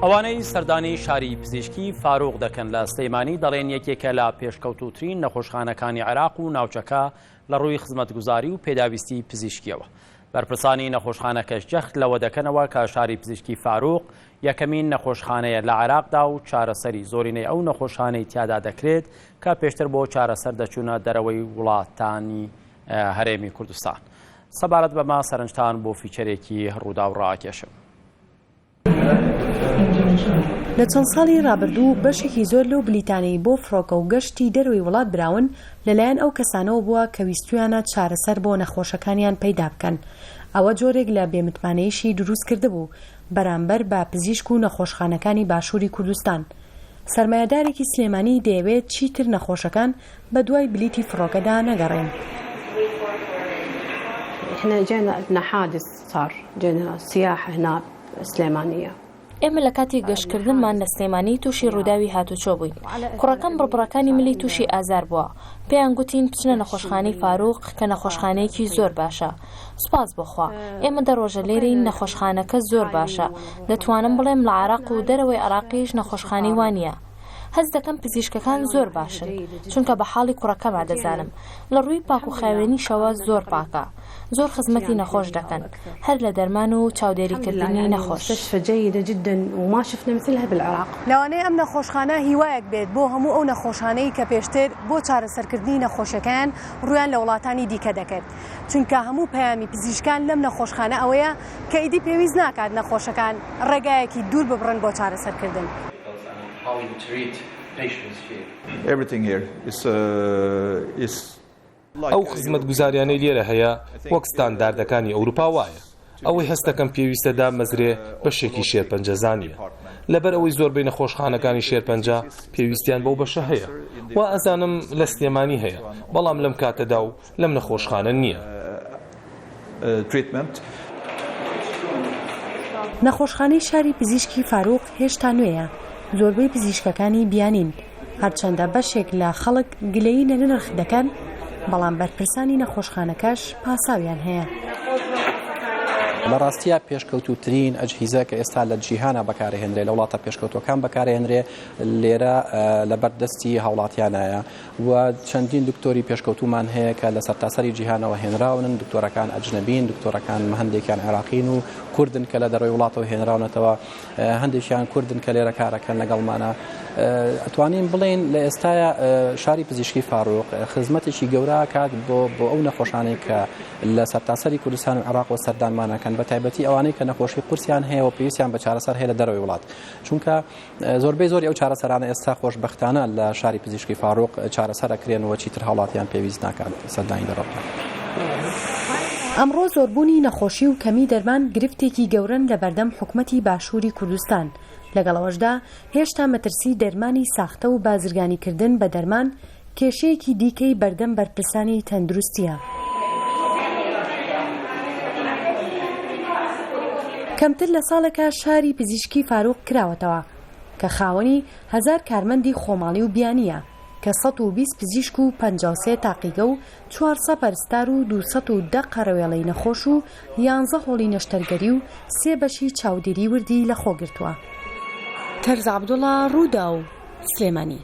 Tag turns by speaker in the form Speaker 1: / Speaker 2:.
Speaker 1: ئەوانەی سەردانی شاری پزیشکی فاروق دەکەن لە سلەیمانی دەڵێن یەکێکە لە پێشکەوتوترین نەخۆشخانەکانی عێراق و ناوچەکە لە ڕووی خزمەتگوزاری و پێداویستی پزیشکیەوە. بەرپرسانی نەخۆشخانەکەش جەخت لەوە دەکەنەوە کە شاری پزیشکی فاروق یەکەمین نەخۆشخانەیە لە عێراقدا و چارەسەری زۆرینەی ئەو نەخۆشخانەی تیادا دەکرێت کە پێشتر بۆ چارەسەر دەچوونە دەرەوەی وڵاتانی هەرێمی کوردستان. سەبارەت بەما سەرنجتان بۆ فیچەرێکی ڕوودا و ڕاکێشم.
Speaker 2: لە چەند ساڵی ڕابردوو بەشێکی زۆر لەو بلیتانەی بۆ فڕۆکە و گەشتی دەروی وڵات براون لەلایەن ئەو کەسانەوە بووە کە ویستویانە چارەسەر بۆ نەخۆشەکانیان پەیدا بکەن. ئەوە جۆرێک لە بێمتمانەیشی دروست کردبوو بەرامبەر بە پزیشک و نەخۆشخانەکانی باشووری کوردستان. سەرمایەدارێکی سلێمانی دەیەوێت چیتر نەخۆشەکان بە دوای بلیتی فڕۆکەدا نەگەڕێن.
Speaker 3: احنا جينا عندنا حادث صار جينا سياحة هنا سليمانية.
Speaker 4: ئێمە لە کاتی گەشتکردنمان لە سلێمانی تووشی ڕووداوی هاتوچۆ بووین. کوڕەکەم بڕبڕەکانی ملی تووشی ئازار بووە. پێیان گوتین بچنە نەخۆشخانەی فاروق کە نەخۆشخانەیەکی زۆر باشە. سوپاس بخوا ئێمە دەڕۆژە لێرەی نەخۆشخانەکە زۆر باشە. دەتوانم بڵێم لە عێراق و دەرەوەی عێراقیش نەخۆشخانەی وانە. هەز دەکەم پزیشکەکان زۆر باشن چونکە بە حاڵی کوڕەکەما دەزانم لە ڕووی پاک و خاوێنیشەوە زۆر پاکە. زۆر خزمەتی نەخۆش دەکەن هەر لە دەرمان و چاودێریکردنی نەخۆش.
Speaker 2: لەوانەیە ئەم نەخۆشخانە هیوایەک بێت بۆ هەموو ئەو نەخۆشانەی کە پێشتر بۆ چارەسەرکردنی نەخۆشەکان ڕویان لە وڵاتانی دیکە دەکرد. چونکە هەموو پەیامی پزیشکان لەم نەخۆشخانە ئەوەیە کە ئیدی پێویست ناکات نەخۆشەکان ڕێگایەکی دوور ببڕن بۆ چارەسەرکردن.
Speaker 5: ئەو خزمەت گوزاریانەی لێرە هەیە وەک ستانداردەکانی ئەوروپا وایە. ئەوەی هەستەکەم پێویستەدا مەزرێ بەشێکی شێرپەنجەزانیە. لەبەر ئەوەی زۆربەی نەخۆشخانەکانی شێرپەنجە پێویستیان بەو بەشە هەیە. وا ئەزانم لە سلێمانی هەیە بەڵام لەم کاتەدا و لەم نەخۆشخانە نییە.
Speaker 2: نەخۆشخانەی شاری پزیشکی فاروق هێشتا نوێیە. زۆربەی پزیشکەکانی بیانین هەرچەندە بەشێک لە خەڵک گلەیی لە نرخ دەکەن بەڵام بەرپرسانی نەخۆشخانەکەش پاساویان هەیە.
Speaker 6: لە ڕاستیە پێشکەوتوترین ئەجهیزە کە ئێستا لە جیهانە بەکارهێنرێ لە وڵاتە پێشکەوتوەکان بەکارهێنرێ لێرە لە بەردەستی هاوڵاتیانایە و چەندین دکتۆری پێشکەوتومان هەیە کە لە سەرتاسەری جیهانەوە هێنراونن دکتۆرەکان ئەجنەبین دکتۆرەکان هەندێکیان عێراقین و کوردن کە لە دەڕۆی وڵاتەوە هێنراونەتەوە هەندێکیان کوردن کە لێرە کارەکەن لەگەڵمانە. ئەتوانین بڵێن لە ئێستاە شاری پزیشکی فاروق خزمەتێکی گەورە کات بۆ ئەو نەخۆشانەی کە لە سەرتاسەری کوردستان و عێراق و سەردانمانەکەن بە تایبەتی ئەوانەی کە نەخۆشی قورسیان هەیە و پێویستیان بە چارەسەر هەیە لە دەرەوەی وڵات. چونکە زۆربەی زۆری ئەو چارەسەرانە ئێستا خۆشبەختانە لە شاری پزیشکی فاروق چارەسەر ئەکرێنەوە چیتر هاوڵاتیان پێویست ناکات سەردانی دەڕۆکان.
Speaker 2: ئەمڕۆ زۆربوونی نەخۆشی و کەمی دەرمان گرفتێکی گەورن لە بەردەم حکومەتی باشووری کوردستان. لەگەڵەوەشدا هێشتا مەترسی دەرمانی ساختە و بازرگانیکردن بە دەرمان کێشەیەکی دیکەی بەردەم بەرپرسانی تەندروستیە. کەمتر لە ساڵێکە شاری پزیشکی فاروق کراوەتەوە کە خاوەنی 1000 کارمەندی خۆماڵی و بیانیە کە 120 پزیشک و 53 تاقیگە و 400 پەرستار و 210 قەرەوێڵەی نەخۆش و 11 هۆڵی نەشتەرگەری و 3 بەشی چاودێری وردی لە خۆگرتووە. تەرز عەبدوڵڵا ڕوودا و سلێمانی.